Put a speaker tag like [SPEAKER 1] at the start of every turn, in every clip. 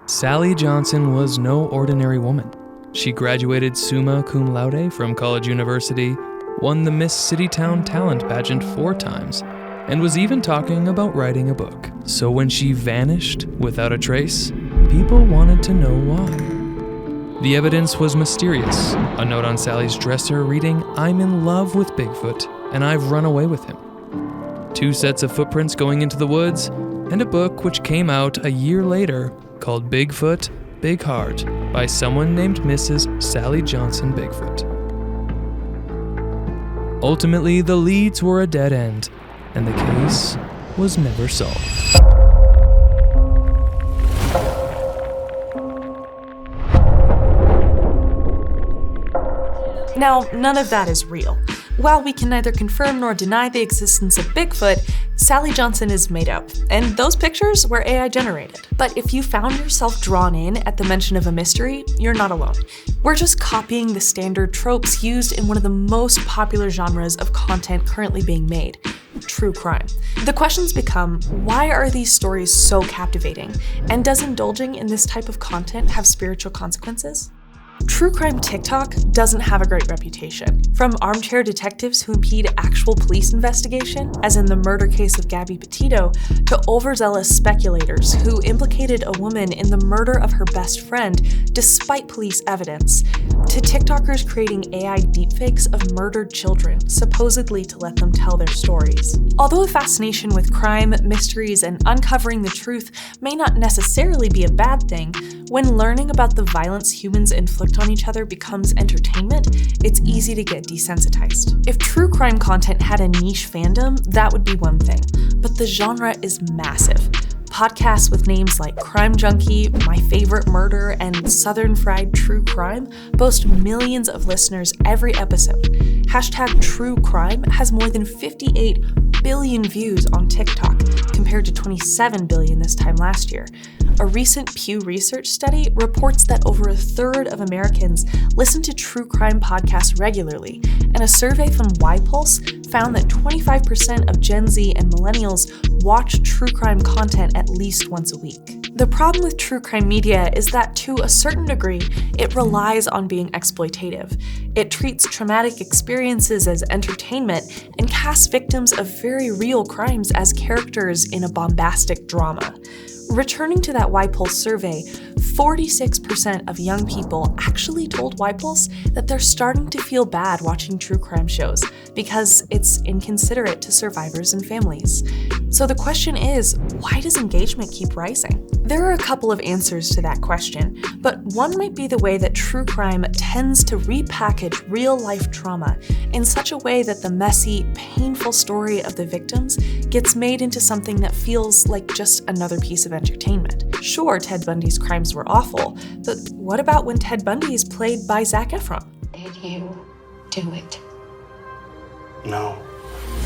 [SPEAKER 1] Sally Johnson was no ordinary woman. She graduated summa cum laude from College University, won the Miss Citytown Talent Pageant 4 times, and was even talking about writing a book. So when she vanished without a trace, people wanted to know why. The evidence was mysterious. A note on Sally's dresser reading, "I'm in love with Bigfoot, and I've run away with him." 2 sets of footprints going into the woods, and a book which came out a year later called Bigfoot, Big Heart by someone named Mrs. Sally Johnson Bigfoot. Ultimately, the leads were a dead end, and the case was never solved.
[SPEAKER 2] Now, none of that is real. While we can neither confirm nor deny the existence of Bigfoot, Sally Johnson is made up, and those pictures were AI generated. But if you found yourself drawn in at the mention of a mystery, you're not alone. We're just copying the standard tropes used in one of the most popular genres of content currently being made: true crime. The questions become, why are these stories so captivating? And does indulging in this type of content have spiritual consequences? True crime TikTok doesn't have a great reputation. From armchair detectives who impede actual police investigation, as in the murder case of Gabby Petito, to overzealous speculators who implicated a woman in the murder of her best friend despite police evidence, to TikTokers creating AI deepfakes of murdered children, supposedly to let them tell their stories. Although a fascination with crime, mysteries, and uncovering the truth may not necessarily be a bad thing, when learning about the violence humans inflict on each other becomes entertainment, it's easy to get desensitized. If true crime content had a niche fandom, that would be one thing, but the genre is massive. Podcasts with names like Crime Junkie, My Favorite Murder, and Southern Fried True Crime boast millions of listeners every episode. Hashtag True Crime has more than 58 billion views on TikTok, compared to 27 billion this time last year. A recent Pew Research study reports that over a third of Americans listen to true crime podcasts regularly, and a survey from YPulse found that 25% of Gen Z and millennials watch true crime content at least once a week. The problem with true crime media is that, to a certain degree, it relies on being exploitative. It treats traumatic experiences as entertainment and casts victims of very real crimes as characters in a bombastic drama. Returning to that YPulse survey, 46% of young people actually told YPulse that they're starting to feel bad watching true crime shows because it's inconsiderate to survivors and families. So the question is, why does engagement keep rising? There are a couple of answers to that question, but one might be the way that true crime tends to repackage real-life trauma in such a way that the messy, painful story of the victims gets made into something that feels like just another piece of entertainment. Sure, Ted Bundy's crimes were awful, but what about when Ted Bundy is played by Zac Efron?
[SPEAKER 3] Did you do it?
[SPEAKER 4] No.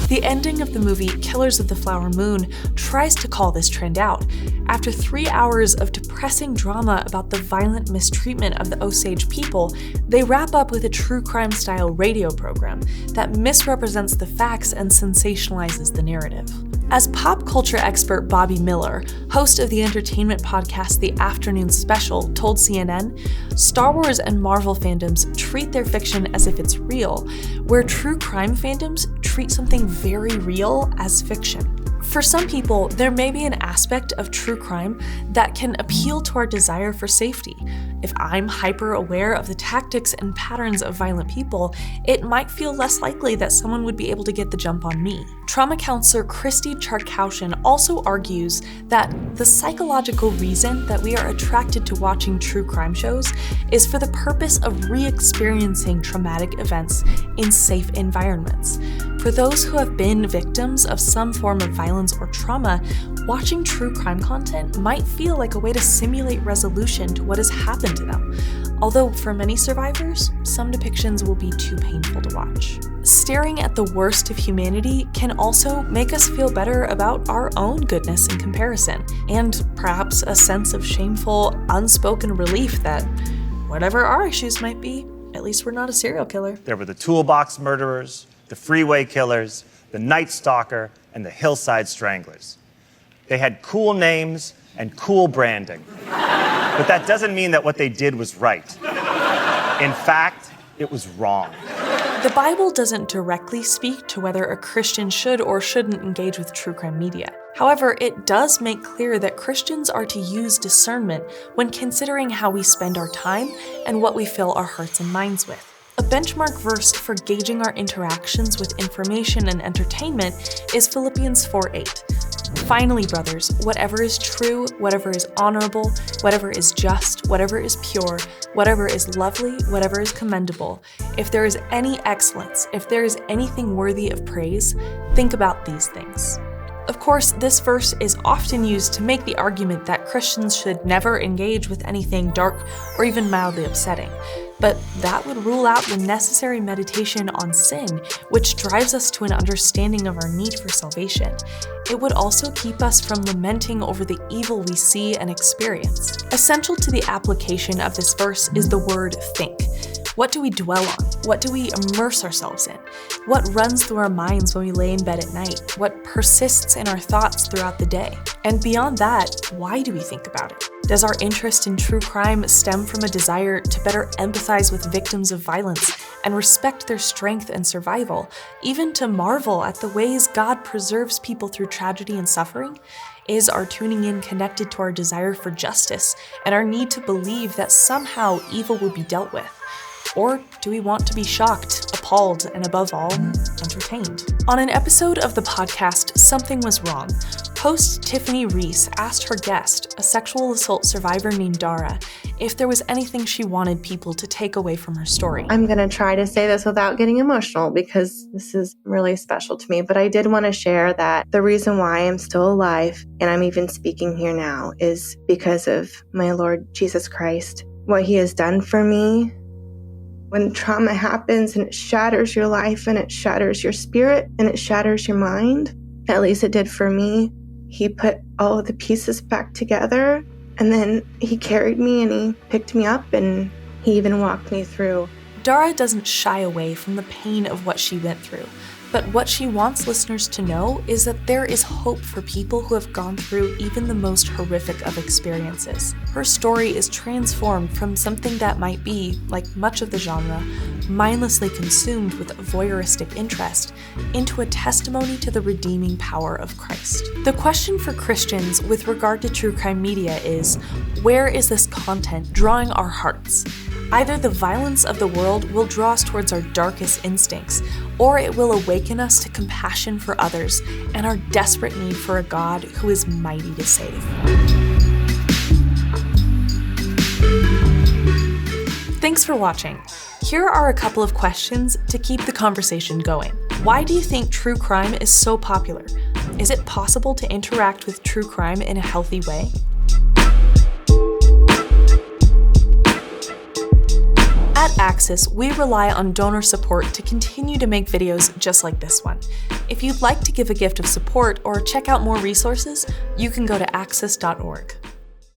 [SPEAKER 2] The ending of the movie Killers of the Flower Moon tries to call this trend out. After 3 hours of depressing drama about the violent mistreatment of the Osage people, they wrap up with a true crime-style radio program that misrepresents the facts and sensationalizes the narrative. As pop culture expert Bobby Miller, host of the entertainment podcast The Afternoon Special, told CNN, Star Wars and Marvel fandoms treat their fiction as if it's real, where true crime fandoms treat something very real as fiction. For some people, there may be an aspect of true crime that can appeal to our desire for safety. If I'm hyper aware of the tactics and patterns of violent people, it might feel less likely that someone would be able to get the jump on me. Trauma counselor Christy Charkaushan also argues that the psychological reason that we are attracted to watching true crime shows is for the purpose of re-experiencing traumatic events in safe environments. For those who have been victims of some form of violence or trauma, watching true crime content might feel like a way to simulate resolution to what has happened to them. Although for many survivors, some depictions will be too painful to watch. Staring at the worst of humanity can also make us feel better about our own goodness in comparison, and perhaps a sense of shameful, unspoken relief that, whatever our issues might be, at least we're not a serial killer.
[SPEAKER 4] There were the toolbox murderers, the freeway killers, the Night Stalker, and the Hillside Stranglers. They had cool names and cool branding. But that doesn't mean that what they did was right. In fact, it was wrong.
[SPEAKER 2] The Bible doesn't directly speak to whether a Christian should or shouldn't engage with true crime media. However, it does make clear that Christians are to use discernment when considering how we spend our time and what we fill our hearts and minds with. A benchmark verse for gauging our interactions with information and entertainment is Philippians 4:8. Finally, brothers, whatever is true, whatever is honorable, whatever is just, whatever is pure, whatever is lovely, whatever is commendable, if there is any excellence, if there is anything worthy of praise, think about these things. Of course, this verse is often used to make the argument that Christians should never engage with anything dark or even mildly upsetting. But that would rule out the necessary meditation on sin, which drives us to an understanding of our need for salvation. It would also keep us from lamenting over the evil we see and experience. Essential to the application of this verse is the word think. What do we dwell on? What do we immerse ourselves in? What runs through our minds when we lay in bed at night? What persists in our thoughts throughout the day? And beyond that, why do we think about it? Does our interest in true crime stem from a desire to better empathize with victims of violence and respect their strength and survival, even to marvel at the ways God preserves people through tragedy and suffering? Is our tuning in connected to our desire for justice and our need to believe that somehow evil will be dealt with? Or do we want to be shocked, appalled, and above all, entertained? On an episode of the podcast Something Was Wrong, host Tiffany Reese asked her guest, a sexual assault survivor named Dara, if there was anything she wanted people to take away from her story.
[SPEAKER 5] I'm going to try to say this without getting emotional because this is really special to me, but I did want to share that the reason why I'm still alive and I'm even speaking here now is because of my Lord Jesus Christ. What he has done for me. When trauma happens and it shatters your life and it shatters your spirit and it shatters your mind, at least it did for me, he put all of the pieces back together and then he carried me and he picked me up and he even walked me through.
[SPEAKER 2] Dara doesn't shy away from the pain of what she went through, but what she wants listeners to know is that there is hope for people who have gone through even the most horrific of experiences. Her story is transformed from something that might be, like much of the genre, mindlessly consumed with voyeuristic interest, into a testimony to the redeeming power of Christ. The question for Christians with regard to true crime media is, where is this content drawing our hearts? Either the violence of the world will draw us towards our darkest instincts, or it will awaken us to compassion for others and our desperate need for a God who is mighty to save. Thanks for watching. Here are a couple of questions to keep the conversation going. Why do you think true crime is so popular? Is it possible to interact with true crime in a healthy way? At Axis, we rely on donor support to continue to make videos just like this one. If you'd like to give a gift of support or check out more resources, you can go to axis.org.